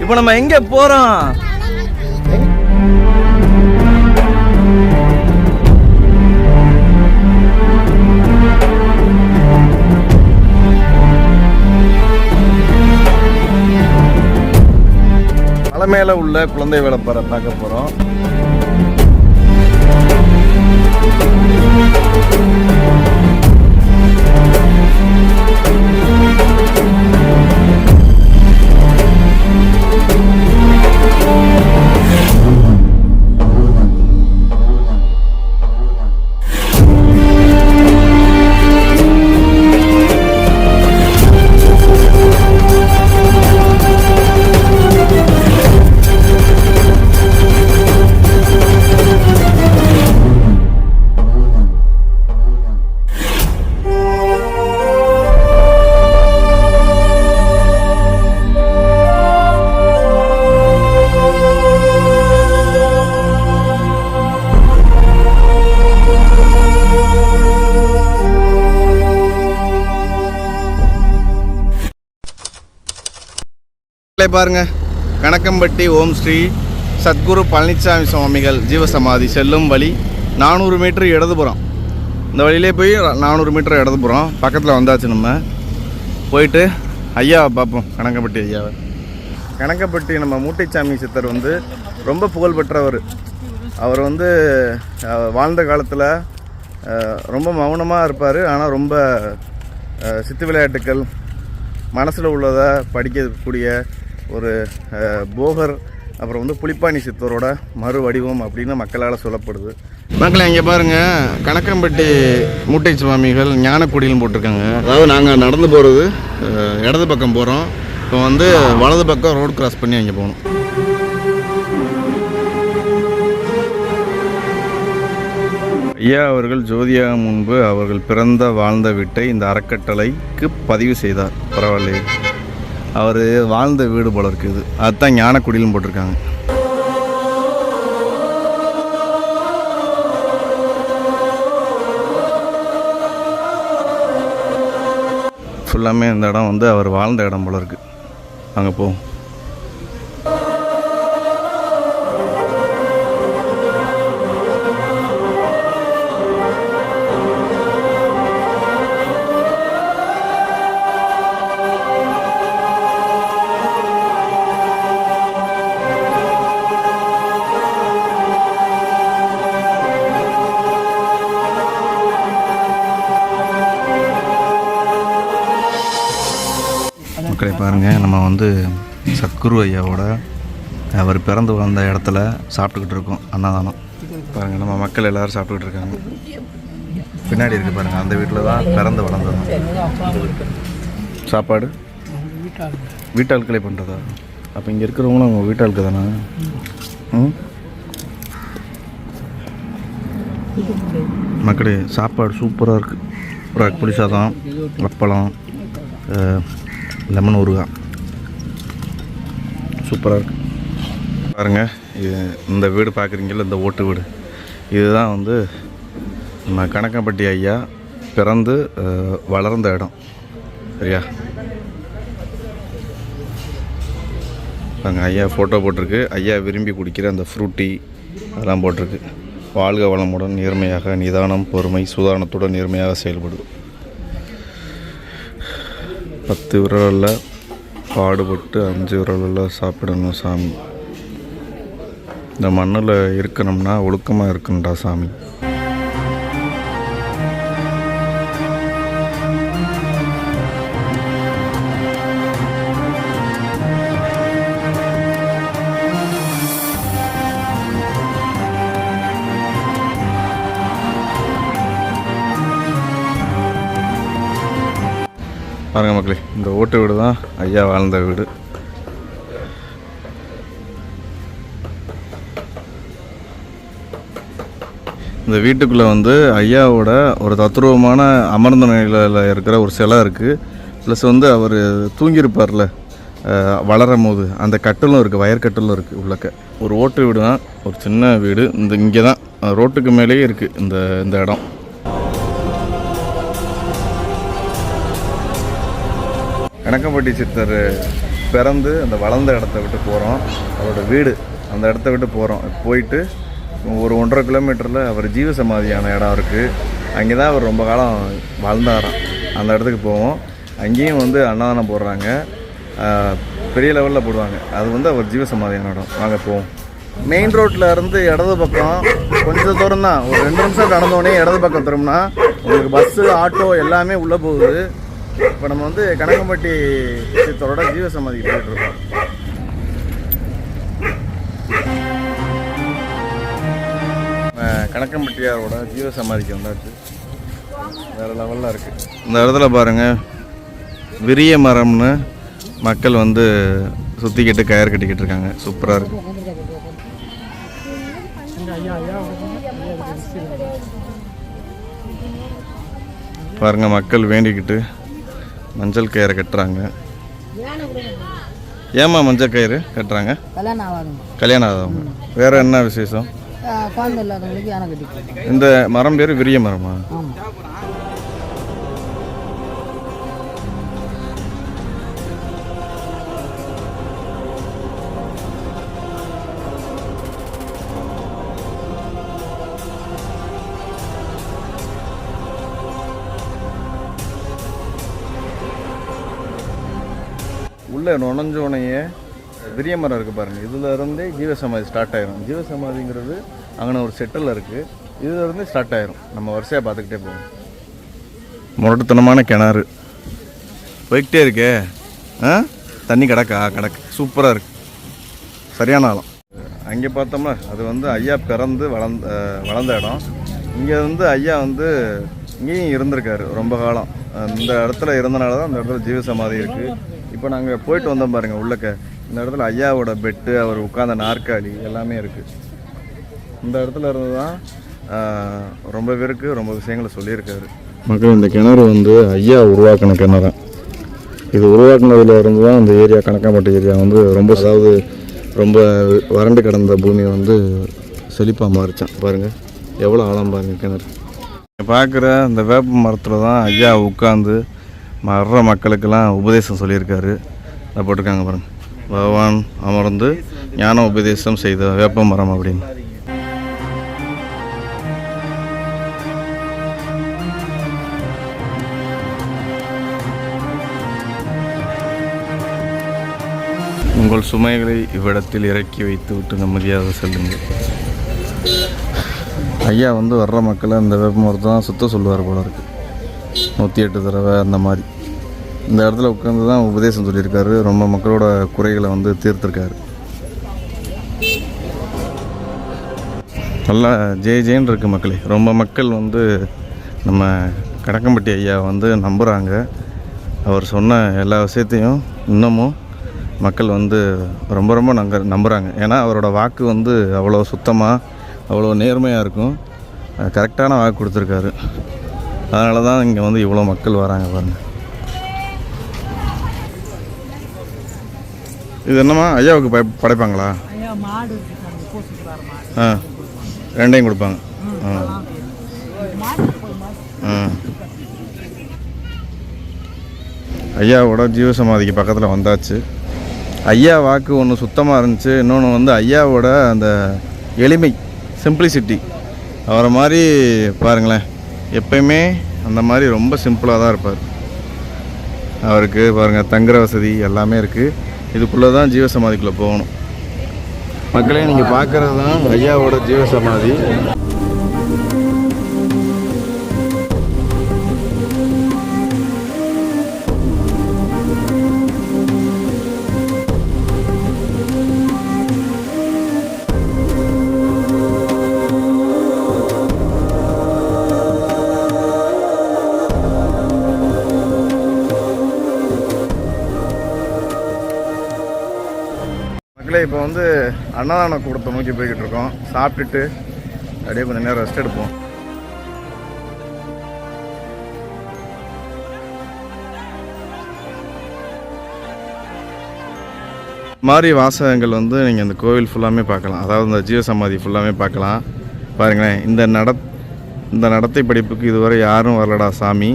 இப்போ நம்ம எங்கே போகிறோம்? மலை மேலே உள்ள குழந்தை வேலைப்பாறை பார்க்க போகிறோம். பாருங்க, கணக்கம்பட்டி ஓம் ஸ்ரீ சத்குரு பழனிசாமி சுவாமிகள் ஜீவசமாதி செல்லும் வழி 400 மீட்டர் இடதுபுறம். இந்த வழியிலே போய் 400 மீட்டர் இடதுபுறம் பக்கத்தில் வந்தாச்சு. நம்ம போயிட்டு ஐயாவை பார்ப்போம், கணக்கம்பட்டி ஐயாவை. கணக்கம்பட்டி நம்ம மூட்டைச்சாமி சித்தர் வந்து ரொம்ப புகழ்பெற்றவர். அவர் வந்து வாழ்ந்த காலத்தில் ரொம்ப மௌனமாக இருப்பார். ஆனால் ரொம்ப சித்து விளையாட்டுக்கள், மனசில் உள்ளதை படிக்கக்கூடிய ஒரு போகர். அப்புறம் வந்து புலிப்பாணி சித்தரோட மறு வடிவம் அப்படின்னு மக்களால் சொல்லப்படுது. மக்களை இங்கே பாருங்கள், கணக்கம்பட்டி மூட்டை சுவாமிகள் ஞானக்குடியிலும் போட்டிருக்காங்க. அதாவது நாங்கள் நடந்து போகிறது இடது பக்கம் போகிறோம். இப்போ வந்து வலது பக்கம் ரோடு கிராஸ் பண்ணி அங்கே போகணும். ஐயா அவர்கள் ஜோதியாக முன்பு அவர்கள் பிறந்த வாழ்ந்த வீட்டை இந்த அறக்கட்டளைக்கு பதிவு செய்தார். பரவாயில்லையே, அவர் வாழ்ந்த வீடு போல இருக்குது. அதுதான் ஞானக்குடியிலும் போட்டிருக்காங்க. ஃபுல்லாமே இந்த இடம் வந்து அவர் வாழ்ந்த இடம் போல இருக்குது. அங்கே போவோம். மக்களை பாருங்கள், நம்ம வந்து சத்குரு ஐயாவோட அவர் பிறந்து வளர்ந்த இடத்துல சாப்பிட்டுக்கிட்டு இருக்கோம். அன்னதானம் பாருங்கள், நம்ம மக்கள் எல்லோரும் சாப்பிட்டுக்கிட்டு இருக்காங்க. பின்னாடி இருக்குது பாருங்கள், அந்த வீட்டில் தான் பிறந்து வளர்ந்தது. சாப்பாடு வீட்டாட்களே பண்ணுறதா? அப்போ இங்கே இருக்கிறவங்களும் அவங்க வீட்டாளுக்கு தானே? மக்களே, சாப்பாடு சூப்பராக இருக்குது. ஒரு புளி சாதம், அப்பளம், லெமன் ஊறுகாய் சூப்பராக இருக்குது. பாருங்கள், இது இந்த வீடு பார்க்குறீங்களா, இந்த ஓட்டு வீடு, இதுதான் வந்து நம்ம கணக்கம்பட்டி ஐயா பிறந்து வளர்ந்த இடம். சரியா? பாருங்கள், ஐயா ஃபோட்டோ போட்டிருக்கு. ஐயா விரும்பி குடிக்கிற அந்த ஃப்ரூட்டி அதெல்லாம் போட்டிருக்கு. வாழ்க வளமுடன், நேர்மையாக, நிதானம், பொறுமை, சுதாரணத்துடன் நேர்மையாக செயல்படுது. 10 விரலில் பாடுபட்டு 5 விரலில் சாப்பிடணும் சாமி. இந்த மண்ணில் இருக்கணும்னா ஒழுக்கமாக இருக்கணும்டா சாமி. பாருங்க மக்களே, இந்த ஓட்டு வீடு தான் ஐயா வாழ்ந்த வீடு. இந்த வீட்டுக்குள்ளே வந்து ஐயாவோட ஒரு தத்ரூபமான அமர்ந்த நிலையில் இருக்கிற ஒரு சிலை இருக்குது. ப்ளஸ் வந்து அவர் தூங்கியிருப்பார்ல வளரும் போது அந்த கட்டலும் இருக்குது, வயற்கட்டலும் இருக்குது. உள்ளக்க ஒரு ஓட்டு வீடு தான், ஒரு சின்ன வீடு. இங்கே தான் ரோட்டுக்கு மேலேயே இருக்குது இந்த இடம். கணக்கம்பட்டி சித்தர் பிறந்து அந்த வளர்ந்த இடத்த விட்டு போகிறோம். அவரோட வீடு அந்த இடத்த விட்டு போகிறோம். போயிட்டு ஒரு 1.5 கிலோமீட்டரில் அவர் ஜீவசமாதியான இடம் இருக்குது. அங்கே தான் அவர் ரொம்ப காலம் வாழ்ந்தாராம். அந்த இடத்துக்கு போவோம். அங்கேயும் வந்து அன்னதானம் போடுறாங்க, பெரிய லெவலில் போடுவாங்க. அது வந்து அவர் ஜீவசமாதியான இடம். வாங்க போவோம். மெயின் ரோட்டில் இருந்து இடது பக்கம் கொஞ்சம் தூரம் தான், ஒரு 2 நிமிஷம் நடந்தோடனே இடது பக்கம் திரும்பினா உங்களுக்கு பஸ்ஸு ஆட்டோ எல்லாமே உள்ளே போகுது. இப்போ நம்ம வந்து கனகம்பட்டி சித்தரோட ஜீவசமாதிக்கு போயிட்டுருக்கோம். கனகம்பட்டியாரோட ஜீவசமாதிக்கு வந்தாச்சு. வேறு லெவலில் இருக்குது. இந்த இடத்துல பாருங்கள், விரிய மரம்னு மக்கள் வந்து சுற்றிக்கிட்டு கயிறு கட்டிக்கிட்டு இருக்காங்க. சூப்பராக இருக்குது. பாருங்கள், மக்கள் வேண்டிக்கிட்டு மஞ்சள் கயிறு கட்டுறாங்க. ஏம்மா மஞ்சள் கயிறு கட்டுறாங்க? கல்யாணம் ஆகாதவங்க. வேறு என்ன விசேஷம்? இந்த மரம் பேர் விரிய மரமா? உள்ளே நுழைஞ்சோனையே விரிய மரம் இருக்குது பாருங்கள். இதில் இருந்தே ஜீவசமாதி ஸ்டார்ட் ஆயிரும். ஜீவசமாதிங்கிறது அங்கே ஒரு செட்டில் இருக்குது. இதில் இருந்து ஸ்டார்ட் ஆயிரும். நம்ம வரிசையாக பார்த்துக்கிட்டே போவோம். முரட்டுத்தனமான கிணறு போய்கிட்டே இருக்கே. தண்ணி கிடக்கு சூப்பராக இருக்குது. சரியான ஆழம். அங்கே பார்த்தோம்னா அது வந்து ஐயா பிறந்து வளர்ந்த இடம். இங்கே வந்து ஐயா வந்து இங்கேயும் இருந்திருக்காரு ரொம்ப காலம். இந்த இடத்துல இருந்தனால தான் அந்த இடத்துல ஜீவசமாதி இருக்குது. இப்போ நாங்கள் போயிட்டு வந்தோம் பாருங்கள் உள்ளக்க. இந்த இடத்துல ஐயாவோட பெட்டு, அவர் உட்கார்ந்த நாற்காலி எல்லாமே இருக்குது. இந்த இடத்துல இருந்து தான் ரொம்ப பேருக்கு ரொம்ப விஷயங்களை சொல்லியிருக்காரு. மக்கள், இந்த கிணறு வந்து ஐயா உருவாக்கின கிணறு. இது உருவாக்குனதுல இருந்து தான் இந்த ஏரியா, கனகம்பட்டி ஏரியா வந்து ரொம்ப வறண்டு கிடந்த பூமி வந்து செழிப்பாக மாறிச்சான். பாருங்கள் எவ்வளோ ஆழம் பாருங்கள் கிணறு. பார்க்குற இந்த வேப்ப மரத்தில் தான் ஐயா உட்காந்து வர்ற மக்களுக்கெல்லாம் உபதேசம் சொல்லியிருக்காரு. அதை போட்டிருக்காங்க பாருங்கள், பகவான் அமர்ந்து ஞான உபதேசம் செய்த வேப்ப மரம் அப்படின்னு. உங்கள் சுமைகளை இவ்விடத்தில் இறக்கி வைத்து விட்டு நிம்மதியாக செல்லுங்கள். ஐயா வந்து வர்ற மக்களை இந்த வேப்ப மரத்தை தான் சுத்த சொல்லுவார் போல இருக்குது. 108 தடவை அந்த மாதிரி இந்த இடத்துல உட்காந்து தான் உபதேசம் சொல்லியிருக்காரு. ரொம்ப மக்களோட குறைகளை வந்து தீர்த்திருக்காரு. நல்லா ஜெயின்னு இருக்குது மக்களே. ரொம்ப மக்கள் வந்து நம்ம கனகம்பட்டி ஐயா வந்து நம்புகிறாங்க. அவர் சொன்ன எல்லா விஷயத்தையும் இன்னமும் மக்கள் வந்து ரொம்ப நம்புகிறாங்க. ஏன்னா அவரோட வாக்கு வந்து அவ்வளோ சுத்தமாக, அவ்வளோ நேர்மையாக இருக்கும். கரெக்டான வாக்கு கொடுத்துருக்காரு. அதனால தான் இங்கே வந்து இவ்வளோ மக்கள் வராங்க பாருங்கள். இது என்னம்மா ஐயாவுக்கு படைப்பாங்களா? ரெண்டையும் கொடுப்பாங்க. ஐயாவோட ஜீவசமாதிக்கு பக்கத்தில் வந்தாச்சு. ஐயா வாக்கு ஒன்று சுத்தமாக இருந்துச்சு. இன்னொன்று வந்து ஐயாவோட அந்த எளிமை, சிம்பிளிசிட்டி. அவரை மாதிரி பாருங்களேன், எப்பயுமே அந்த மாதிரி ரொம்ப சிம்பிளாக தான் இருப்பார். அவருக்கு பாருங்கள் தங்குற வசதி எல்லாமே இருக்குது. இதுக்குள்ளே தான் ஜீவசமாதிக்குள்ளே போகணும். மக்களே, நீங்கள் பார்க்குறது தான் ஐயாவோட ஜீவசமாதி. இப்போ வந்து அன்னதான கூடத்தை நோக்கி போய்கிட்டு இருக்கோம். சாப்பிட்டுட்டு அப்படியே கொஞ்சம் நேரம் ரெஸ்ட் எடுப்போம். மாதிரி வாசகங்கள் வந்து நீங்கள் இந்த கோவில் ஃபுல்லாமே பார்க்கலாம். அதாவது இந்த ஜீவசமாதி ஃபுல்லாமே பார்க்கலாம். பாருங்களேன், இந்த நடத்தை படிப்புக்கு இதுவரை யாரும் வரலடா சாமி,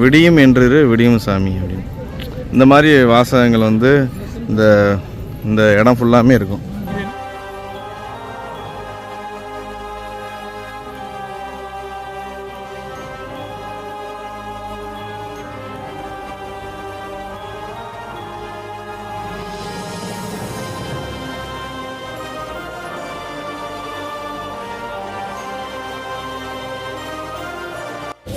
விடியும் என்று விடியும் சாமி அப்படின்னு. இந்த மாதிரி வாசகங்கள் வந்து இந்த இந்த இடம் ஃபுல்லாமே இருக்கும்.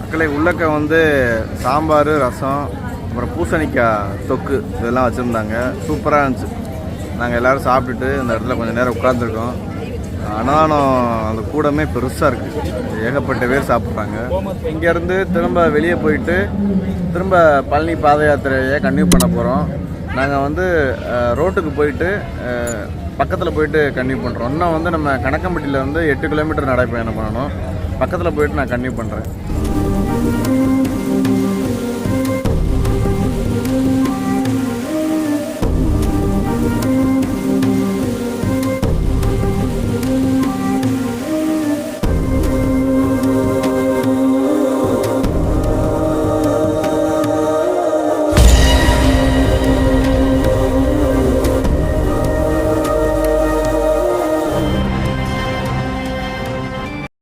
மக்களை உள்ளக்க வந்து சாம்பார், ரசம், அப்புறம் பூசணிக்காய் தொக்கு இதெல்லாம் வச்சுருந்தாங்க. சூப்பராக இருந்துச்சு. நாங்கள் எல்லோரும் சாப்பிட்டுட்டு இந்த இடத்துல கொஞ்சம் நேரம் உட்காந்துருக்கோம். அன்னதானம் அந்த கூடமே பெருசாக இருக்குது. ஏகப்பட்ட பேர் சாப்பிட்றாங்க. இங்கேருந்து திரும்ப வெளியே போயிட்டு திரும்ப பழனி பாத யாத்திரையை கன்டினியூ பண்ண போகிறோம். நாங்கள் வந்து ரோட்டுக்கு போயிட்டு பக்கத்தில் போயிட்டு கன்டினியூ பண்ணுறோம். இன்னும் வந்து நம்ம கணக்கம்பட்டியில் வந்து 8 கிலோமீட்டர் நடைப்பயணம் பண்ணணும். பக்கத்தில் போயிட்டு நான் கன்டினியூ பண்ணுறேன்.